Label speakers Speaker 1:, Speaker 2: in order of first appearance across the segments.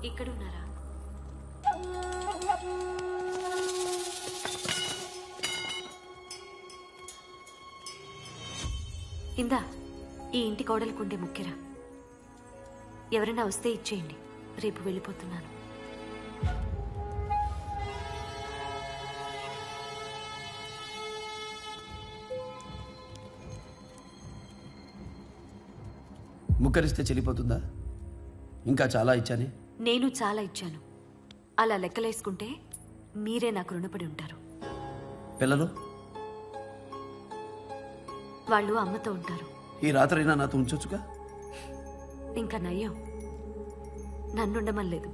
Speaker 1: ఇక్కడున్నారా? ఇందా ఈ ఇంటి కోడలుకుండే ముఖ్యరా. ఎవరైనా వస్తే ఇచ్చేయండి, రేపు వెళ్ళిపోతున్నాను.
Speaker 2: ముక్కరిస్తే చెల్లిపోతుందా? ఇంకా చాలా ఇచ్చానే.
Speaker 1: నేను చాలా ఇచ్చాను. అలా లెక్కలేసుకుంటే మీరే నాకు రుణపడి ఉంటారు.
Speaker 2: పిల్లలు
Speaker 1: వాళ్ళు అమ్మతో ఉంటారు.
Speaker 2: ఈ రాత్రైనా నాతో ఉంచొచ్చుగా.
Speaker 1: ఇంకా నయ్యం, నన్నుండమనలేదు.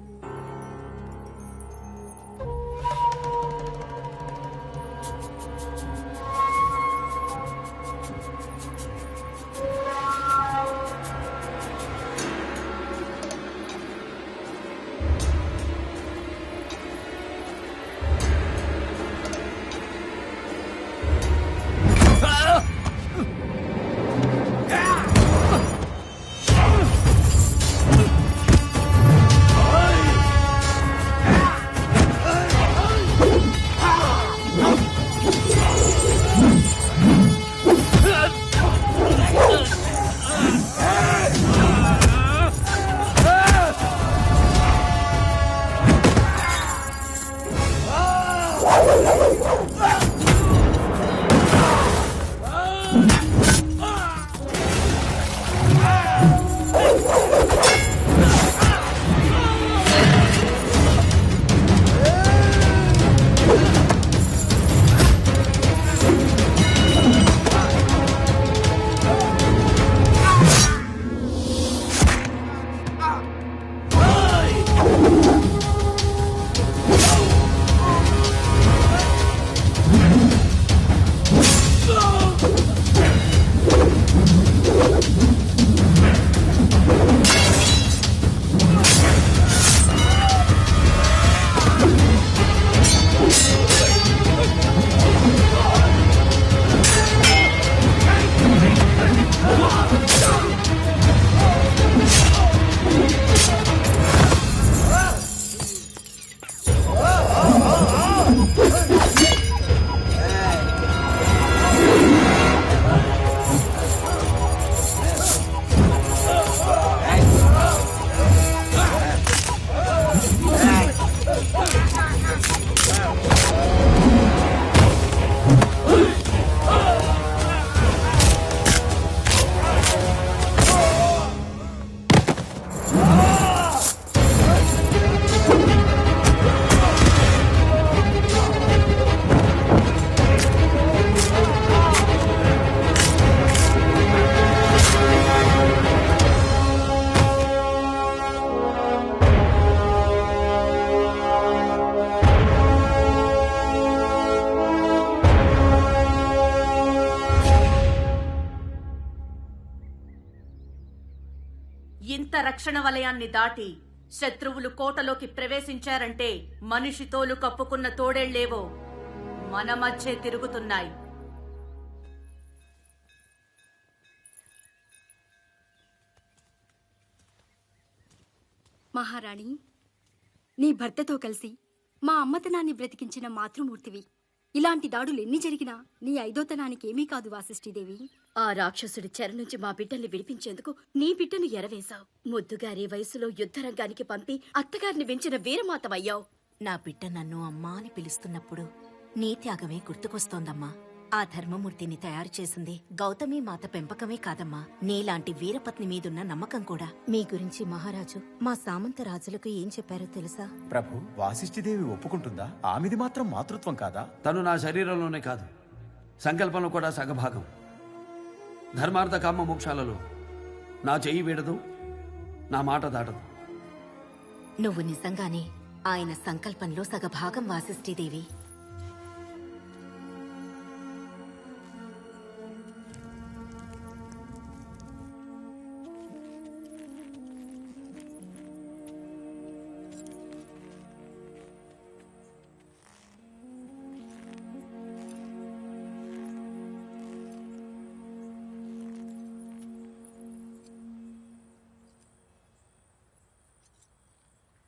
Speaker 3: ఇంత రక్షణ వలయాన్ని దాటి శత్రువులు కోటలోకి ప్రవేశించారంటే మనిషి తోలు కప్పుకున్న తోడేళ్లేవో మన మధ్యే తిరుగుతున్నాయి.
Speaker 4: మహారాణి, నీ భర్తతో కలిసి మా అమ్మతనాన్ని బ్రతికించిన మాతృమూర్తివి. ఇలాంటి దాడులు ఎన్ని జరిగినా నీ ఐదోతనానికి ఏమీ కాదు వాసిష్ఠీదేవి.
Speaker 5: ఆ రాక్షసుడి చెర నుంచి మా బిడ్డల్ని విడిపించేందుకు నీ బిడ్డను ఎరవేశావు. ముద్దుగారి వయసులో యుద్ధరంగానికి పంపి అత్తగారిని వెంచిన వీరమాతవయ్యావు.
Speaker 6: నా బిడ్డ నన్ను అమ్మా అని పిలుస్తున్నప్పుడు నీ త్యాగమే గుర్తుకొస్తోందమ్మా. ఆ ధర్మమూర్తిని తయారు చేసింది గౌతమి మాత పెంపకమే కాదమ్మా, నీలాంటి వీరపత్ని మీదున్న నమ్మకం కూడా. మీ గురించి మహారాజు మా సామంత రాజులకు ఏం చెప్పారో తెలుసా?
Speaker 7: ప్రభు, వాసిష్ఠిదేవి ఒప్పుకుంటుందా? ఆమెది మాత్రం మాతృత్వం కాదా?
Speaker 2: తను నా శరీరంలోనే కాదు, సంకల్పంలో కూడా సగభాగం. ధర్మార్థ కామ మోక్షాలలో నా చెయ్యి వీడదు, నా మాట దాటదు.
Speaker 6: నువ్వు నిజంగానే ఆయన సంకల్పంలో సగభాగం వాసిష్ఠీదేవి.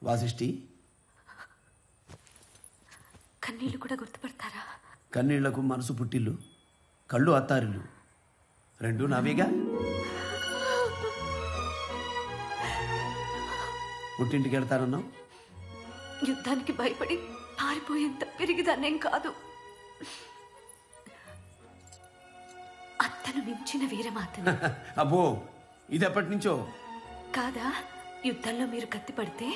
Speaker 2: వాసిష్ఠి,
Speaker 1: కన్నీళ్లు కూడా గుర్తుపడతారా?
Speaker 2: కన్నీళ్లకు మనసు పుట్టిల్లు, కళ్ళు అత్తారిల్లు, రెండు నావేగా. పుట్టింటికి వెళ్తారన్నావు.
Speaker 1: యుద్ధానికి భయపడి పారిపోయేంత పెరిగిదాన్నేం కాదు. అత్తను మించిన వీరమాతను.
Speaker 2: అబ్బో, ఇది ఎప్పటి నుంచో?
Speaker 1: కాదా, యుద్ధంలో మీరు కత్తి పడితే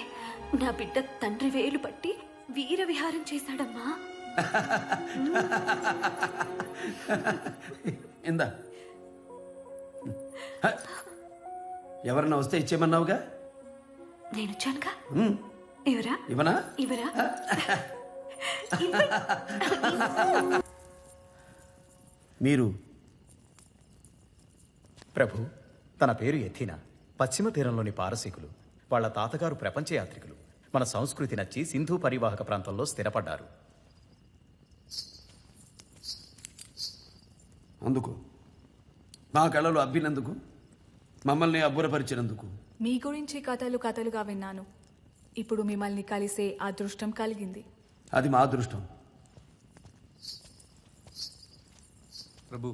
Speaker 1: నా బిడ్డ తండ్రి వేలు పట్టి వీర విహారం చేశాడమ్మా.
Speaker 2: ఇందా, ఎవరన్నా వస్తే ఇచ్చేమన్నావుగా.
Speaker 1: నేను వచ్చానుగా. ఎవరా?
Speaker 2: ఇవనా?
Speaker 1: ఇవరా?
Speaker 2: మీరు?
Speaker 7: ప్రభు, తన పేరు ఎథీనా. పశ్చిమ తీరంలోని పారసీకులు. వాళ్ళ తాతగారు ప్రపంచ యాత్రికులు. మన సంస్కృతి నచ్చి సింధు పరివాహక ప్రాంతంలో స్థిరపడ్డారు.
Speaker 2: అందుకు మా కళలు అబ్బినందుకు, మమ్మల్ని అబ్బురపరిచినందుకు.
Speaker 8: మీ గురించి కథలు కథలుగా విన్నాను. ఇప్పుడు మిమ్మల్ని కలిసే అదృష్టం కలిగింది.
Speaker 2: అది మా అదృష్టం.
Speaker 9: ప్రభు,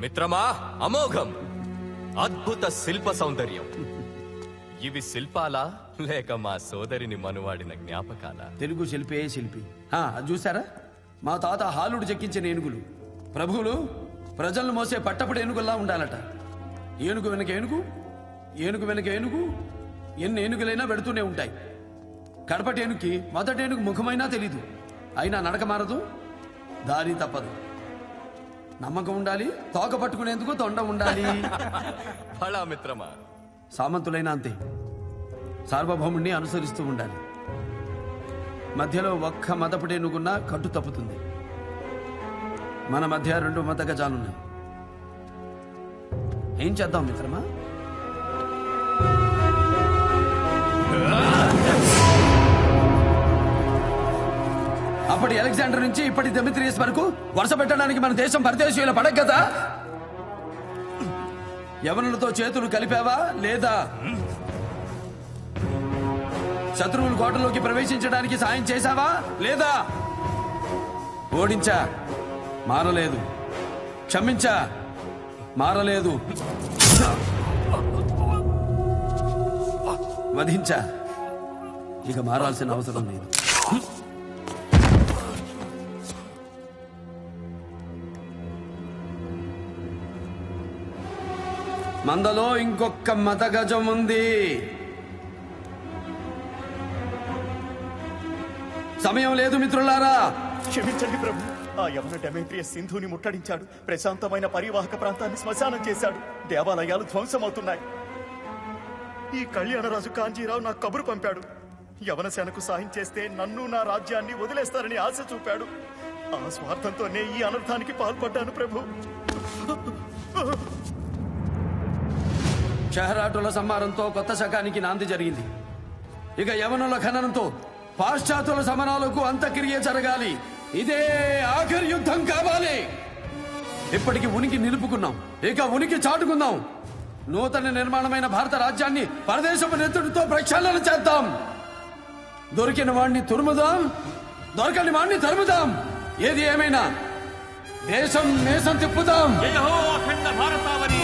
Speaker 10: మిత్రమా, అమోఘం, అద్భుత శిల్ప సౌందర్యం. ఇవి శిల్పాలా లేక మా సోదరిని మనువాడిన జ్ఞాపకాలా?
Speaker 2: తెలుగు శిల్పే శిల్పి. అది చూసారా, మా తాత హాలుడు చెక్కించిన ఏనుగులు. ప్రభువులు ప్రజలను మోసే పట్టపుడు ఏనుగుల్లా ఉండాలట. ఏనుగు వెనక ఏనుగు, ఏనుగు వెనక ఏనుగు, ఎన్ని ఏనుగులైనా పెడుతూనే ఉంటాయి. కడపటి ఏనుగుకి మొదటి ఏనుగు ముఖమైనా తెలీదు. అయినా నడక మారదు, దారి తప్పదు. నమ్మకం ఉండాలి, తోక పట్టుకునేందుకు తొండ ఉండాలి.
Speaker 10: బలా మిత్రమా.
Speaker 2: సామంతులైనా అంతే, సార్వభౌముణ్ణి అనుసరిస్తూ ఉండాలి. మధ్యలో ఒక్క మదపుటేనుగున్నా కట్టు తప్పుతుంది. మన మధ్య 2 మత గజాలున్నాయి. ఏం చేద్దాం మిత్రమా? అప్పటి అలెగ్జాండర్ నుంచి ఇప్పటి డెమిత్రియస్ వరకు వరుస పెట్టడానికి మన దేశం పరదేశీయుల పడక కదా. యవనులతో చేతులు కలిపావా లేదా? శత్రువులు కోటలోకి ప్రవేశించడానికి సాయం చేశావా లేదా? ఓడించా, మారలేదు. క్షమించా, మారలేదు. వధించా, ఇక మారాల్సిన అవసరం లేదు. మందలో ఇంకొక మతగజం ఉంది. సమయం లేదు మిత్రులారా.
Speaker 7: క్షమించండి ప్రభు. ఆ యవన డెమేట్రియస్ సింధుని ముట్టడించాడు. ప్రశాంతమైన పరివాహక ప్రాంతాన్ని శ్మశానం చేశాడు. దేవాలయాలు ధ్వంసమవుతున్నాయి. ఈ కళ్యాణరాజు కాంజీరావు నాకు కబురు పంపాడు. యవన సేనకు సాయం చేస్తే నన్ను, నా రాజ్యాన్ని వదిలేస్తారని ఆశ చూపాడు. ఆ స్వార్థంతోనే ఈ అనర్థానికి పాల్పడ్డాను ప్రభు.
Speaker 2: షహరాటుల సంహారంతో కొత్త శకానికి నాంది జరిగింది. ఇక యవనుల ఖననంతో పాశ్చాత్యుల సమరాలకు అంతక్రియ జరగాలి. ఇదే ఆఖరి యుద్ధం కావాలి. ఇప్పటికి ఉనికి నిలుపుకున్నాం, ఇక ఉనికి చాటుకుందాం. నూతన నిర్మాణమైన భారత రాజ్యాన్ని పరదేశపు నెత్తుడితో ప్రక్షాళన చేద్దాం. దొరికిన వాణ్ణి తురుముదాం, దొరకని వాణ్ణి తరుముదాం. ఏది ఏమైనా దేశం నేసం తిప్పుదాం.
Speaker 10: జయ హో అఖండ భారతావని.